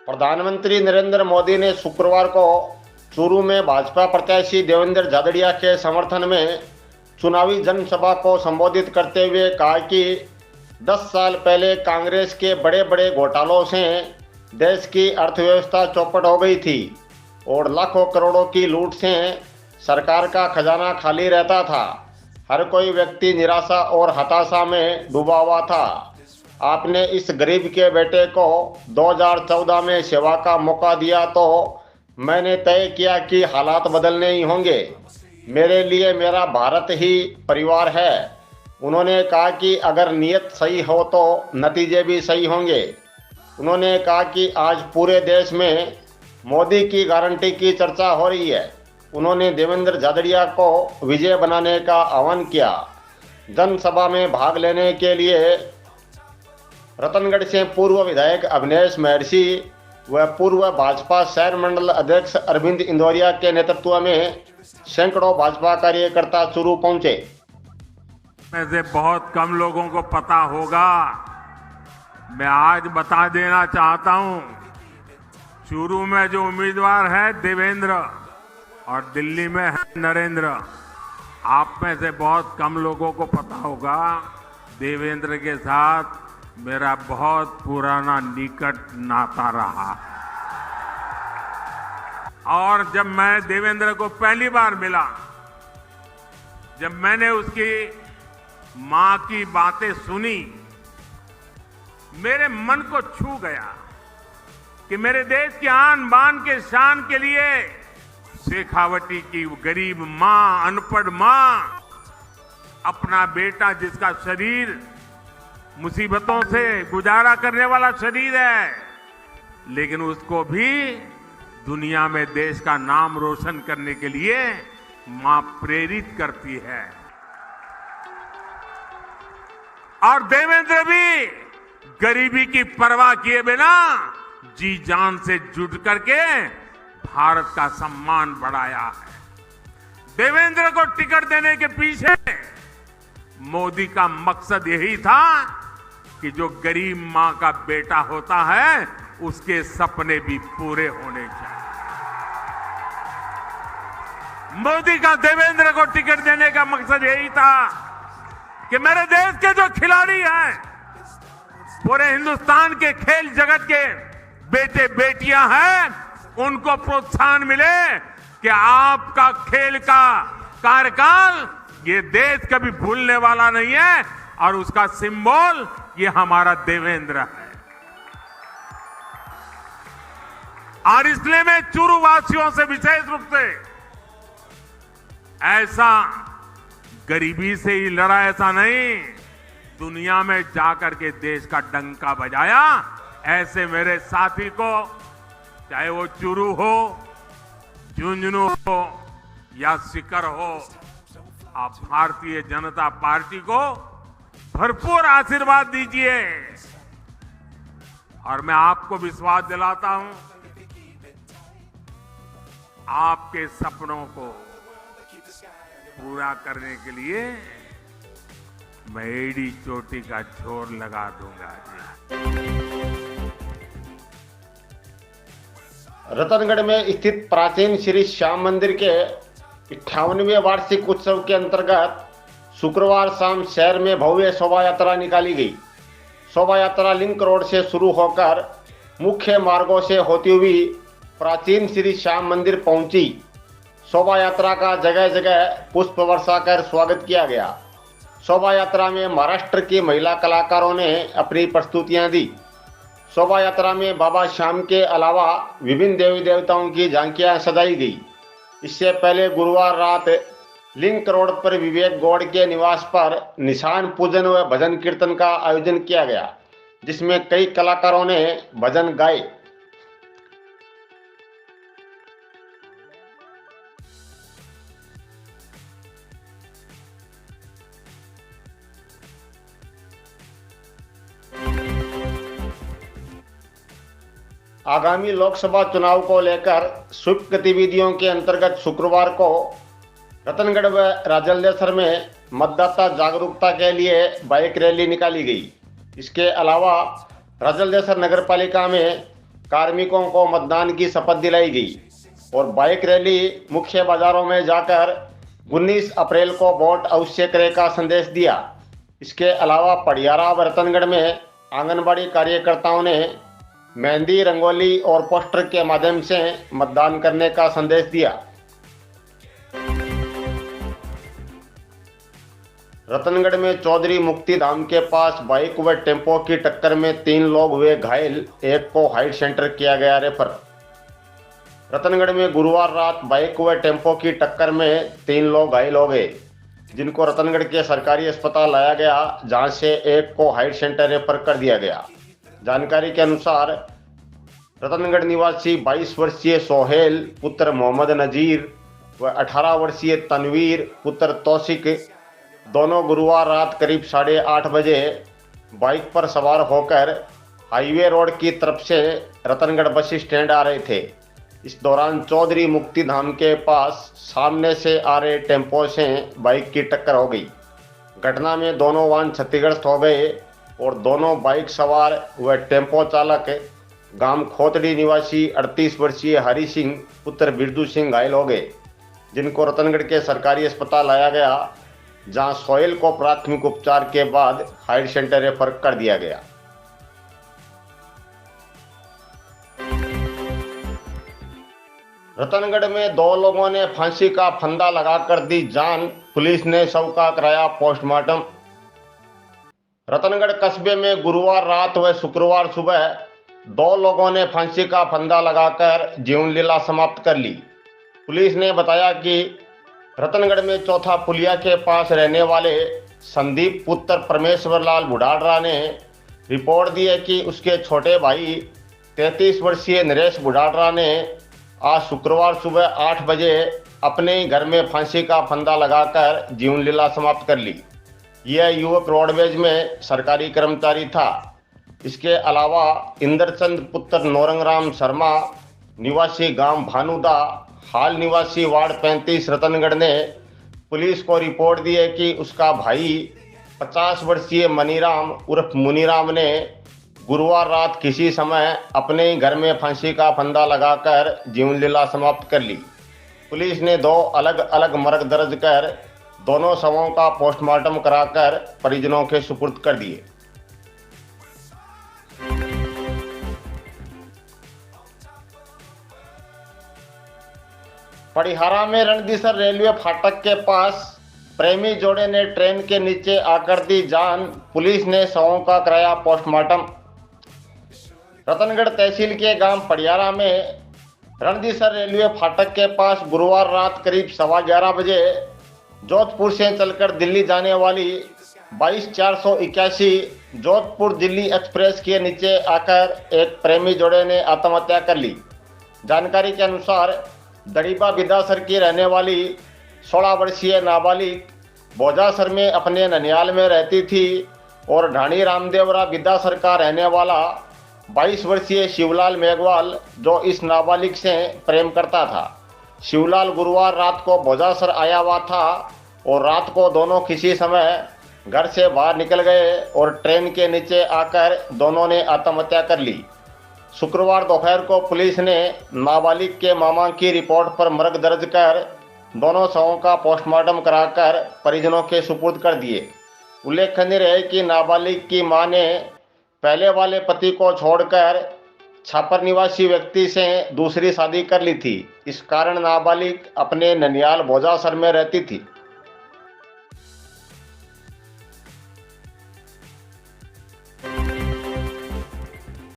प्रधानमंत्री नरेंद्र मोदी ने शुक्रवार को चूरू में भाजपा प्रत्याशी देवेंद्र झाझड़िया के समर्थन में चुनावी जनसभा को संबोधित करते हुए कहा कि 10 साल पहले कांग्रेस के बड़े बड़े घोटालों से देश की अर्थव्यवस्था चौपट हो गई थी और लाखों करोड़ों की लूट से सरकार का खजाना खाली रहता था। हर कोई व्यक्ति निराशा और हताशा में डूबा हुआ था। आपने इस गरीब के बेटे को 2014 में सेवा का मौका दिया तो मैंने तय किया कि हालात बदलने ही होंगे। मेरे लिए मेरा भारत ही परिवार है। उन्होंने कहा कि अगर नीयत सही हो तो नतीजे भी सही होंगे। उन्होंने कहा कि आज पूरे देश में मोदी की गारंटी की चर्चा हो रही है। उन्होंने देवेंद्र झाझड़िया को विजय बनाने का आह्वान किया। जनसभा में भाग लेने के लिए रतनगढ़ से पूर्व विधायक अवनेश महर्षि व पूर्व भाजपा शहर मंडल अध्यक्ष अरविंद इंदौरिया के नेतृत्व में सैकड़ों भाजपा कार्यकर्ता चूरू पहुंचे। में से बहुत कम लोगों को पता होगा, मैं आज बता देना चाहता हूं, चूरू में जो उम्मीदवार है देवेंद्र और दिल्ली में है नरेंद्र। आप में से बहुत कम लोगों को पता होगा, देवेंद्र के साथ मेरा बहुत पुराना निकट नाता रहा। और जब मैं देवेंद्र को पहली बार मिला, जब मैंने उसकी मां की बातें सुनी, मेरे मन को छू गया कि मेरे देश की आन बान के शान के लिए शेखावटी की गरीब मां, अनपढ़ मां, अपना बेटा जिसका शरीर मुसीबतों से गुजारा करने वाला शरीर है, लेकिन उसको भी दुनिया में देश का नाम रोशन करने के लिए मां प्रेरित करती है। और देवेंद्र भी गरीबी की परवाह किए बिना जी जान से जुट करके भारत का सम्मान बढ़ाया है। देवेंद्र को टिकट देने के पीछे मोदी का मकसद यही था कि जो गरीब मां का बेटा होता है उसके सपने भी पूरे होने चाहिए। मोदी का देवेंद्र को टिकट देने का मकसद यही था कि मेरे देश के जो खिलाड़ी हैं, पूरे हिंदुस्तान के खेल जगत के बेटे बेटियां हैं, उनको प्रोत्साहन मिले कि आपका खेल का कार्यकाल ये देश कभी भूलने वाला नहीं है और उसका सिंबल ये हमारा देवेंद्र है। और इसलिए मैं चूरू वासियों से विशेष रूप से ऐसा गरीबी से ही लड़ा, ऐसा नहीं, दुनिया में जाकर के देश का डंका बजाया। ऐसे मेरे साथी को, चाहे वो चूरू हो, झुंझुनू हो या सीकर हो, आप भारतीय जनता पार्टी को भरपूर आशीर्वाद दीजिए। और मैं आपको विश्वास दिलाता हूं, आपके सपनों को पूरा करने के लिए मैं एड़ी चोटी का जोर लगा दूंगा। रतनगढ़ में स्थित प्राचीन श्री श्याम मंदिर के 58वें वार्षिक उत्सव के अंतर्गत शुक्रवार शाम शहर में भव्य शोभा यात्रा निकाली गई। शोभा यात्रा लिंक रोड से शुरू होकर मुख्य मार्गों से होती हुई प्राचीन श्री श्याम मंदिर पहुंची। शोभा यात्रा का जगह जगह पुष्प वर्षा कर स्वागत किया गया। शोभा यात्रा में महाराष्ट्र की महिला कलाकारों ने अपनी प्रस्तुतियां दी। शोभा यात्रा में बाबा श्याम के अलावा विभिन्न देवी देवताओं की झांकियां सजाई गई। इससे पहले गुरुवार रात लिंक रोड पर विवेक गौड़ के निवास पर निशान पूजन व भजन कीर्तन का आयोजन किया गया, जिसमें कई कलाकारों ने भजन गाए। आगामी लोकसभा चुनाव को लेकर स्वीप गतिविधियों के अंतर्गत शुक्रवार को रतनगढ़ व राजलदेसर में मतदाता जागरूकता के लिए बाइक रैली निकाली गई। इसके अलावा राजलदेसर नगर पालिका में कार्मिकों को मतदान की शपथ दिलाई गई और बाइक रैली मुख्य बाजारों में जाकर 19 अप्रैल को वोट अवश्य करें का संदेश दिया। इसके अलावा पडियारा व रतनगढ़ में आंगनबाड़ी कार्यकर्ताओं ने मेहंदी, रंगोली और पोस्टर के माध्यम से मतदान करने का संदेश दिया। रतनगढ़ में चौधरी मुक्ति धाम के पास बाइक व टेम्पो की टक्कर में 3 लोग हुए घायल, एक को हाइट सेंटर किया गया रेफर। रतनगढ़ में गुरुवार रात बाइक व टेम्पो की टक्कर में 3 लोग घायल हो गए, जिनको रतनगढ़ के सरकारी अस्पताल लाया गया, जहां से एक को हाइट सेंटर रेफर कर दिया गया। जानकारी के अनुसार रतनगढ़ निवासी 22 वर्षीय सोहेल पुत्र मोहम्मद नजीर व 18 वर्षीय तनवीर पुत्र तौसिक दोनों गुरुवार रात करीब 8:30 बजे बाइक पर सवार होकर हाईवे रोड की तरफ से रतनगढ़ बस स्टैंड आ रहे थे। इस दौरान चौधरी मुक्ति धाम के पास सामने से आ रहे टेम्पो से बाइक की टक्कर हो गई। घटना में दोनों वाहन क्षतिग्रस्त हो गए और दोनों बाइक सवार व टेम्पो चालक गांव खोतड़ी निवासी 38 वर्षीय हरि सिंह पुत्र बिरजू सिंह घायल हो गए, जिनको रतनगढ़ के सरकारी अस्पताल लाया गया, जहां सोहेल को प्राथमिक उपचार के बाद हाइट सेंटर रेफर कर दिया गया। रतनगढ़ में 2 लोगों ने फांसी का फंदा लगाकर दी जान, पुलिस ने शव का कराया पोस्टमार्टम। रतनगढ़ कस्बे में गुरुवार रात व शुक्रवार सुबह 2 लोगों ने फांसी का फंदा लगाकर जीवन लीला समाप्त कर ली। पुलिस ने बताया कि रतनगढ़ में चौथा पुलिया के पास रहने वाले संदीप पुत्र परमेश्वर लाल बुढ़ाड़रा ने रिपोर्ट दी है कि उसके छोटे भाई 33 वर्षीय नरेश बुढ़ाड़रा ने आज शुक्रवार सुबह 8 बजे अपने ही घर में फांसी का फंदा लगाकर जीवन लीला समाप्त कर ली। यह युवक रोडवेज में सरकारी कर्मचारी था। इसके अलावा इंद्रचंद पुत्र नौरंगराम शर्मा निवासी गांव भानुदा, हाल निवासी वार्ड 35 रतनगढ़ ने पुलिस को रिपोर्ट दी है कि उसका भाई 50 वर्षीय मनीराम उर्फ मुनीराम ने गुरुवार रात किसी समय अपने ही घर में फांसी का फंदा लगाकर जीवन लीला समाप्त कर ली। पुलिस ने 2 अलग अलग मर्ग दर्ज कर दोनों शवों का पोस्टमार्टम कराकर परिजनों के सुपुर्द कर दिए। पडिहारा में रणदीसर रेलवे फाटक के पास प्रेमी जोड़े ने ट्रेन के नीचे आकर दी जान, पुलिस ने शवों का कराया पोस्टमार्टम। रतनगढ़ तहसील के गांव पडियारा में रणदीसर रेलवे फाटक के पास गुरुवार रात करीब 11:15 बजे जोधपुर से चलकर दिल्ली जाने वाली 22-481 जोधपुर दिल्ली एक्सप्रेस के नीचे आकर एक प्रेमी जोड़े ने आत्महत्या कर ली। जानकारी के अनुसार दड़ीबा बिदासर की रहने वाली 16 वर्षीय नाबालिग बोजासर में अपने ननियाल में रहती थी और ढाणी रामदेवरा बिदासर का रहने वाला 22 वर्षीय शिवलाल मेघवाल जो इस नाबालिग से प्रेम करता था। शिवलाल गुरुवार रात को बोजासर आया हुआ था और रात को दोनों किसी समय घर से बाहर निकल गए और ट्रेन के नीचे आकर दोनों ने आत्महत्या कर ली। शुक्रवार दोपहर को पुलिस ने नाबालिग के मामा की रिपोर्ट पर मर्ग दर्ज कर दोनों शवों का पोस्टमार्टम कराकर परिजनों के सुपुर्द कर दिए। उल्लेखनीय है कि नाबालिग की मां ने पहले वाले पति को छोड़कर छापर निवासी व्यक्ति से दूसरी शादी कर ली थी। इस कारण नाबालिग अपने ननियाल बोजासर में रहती थी।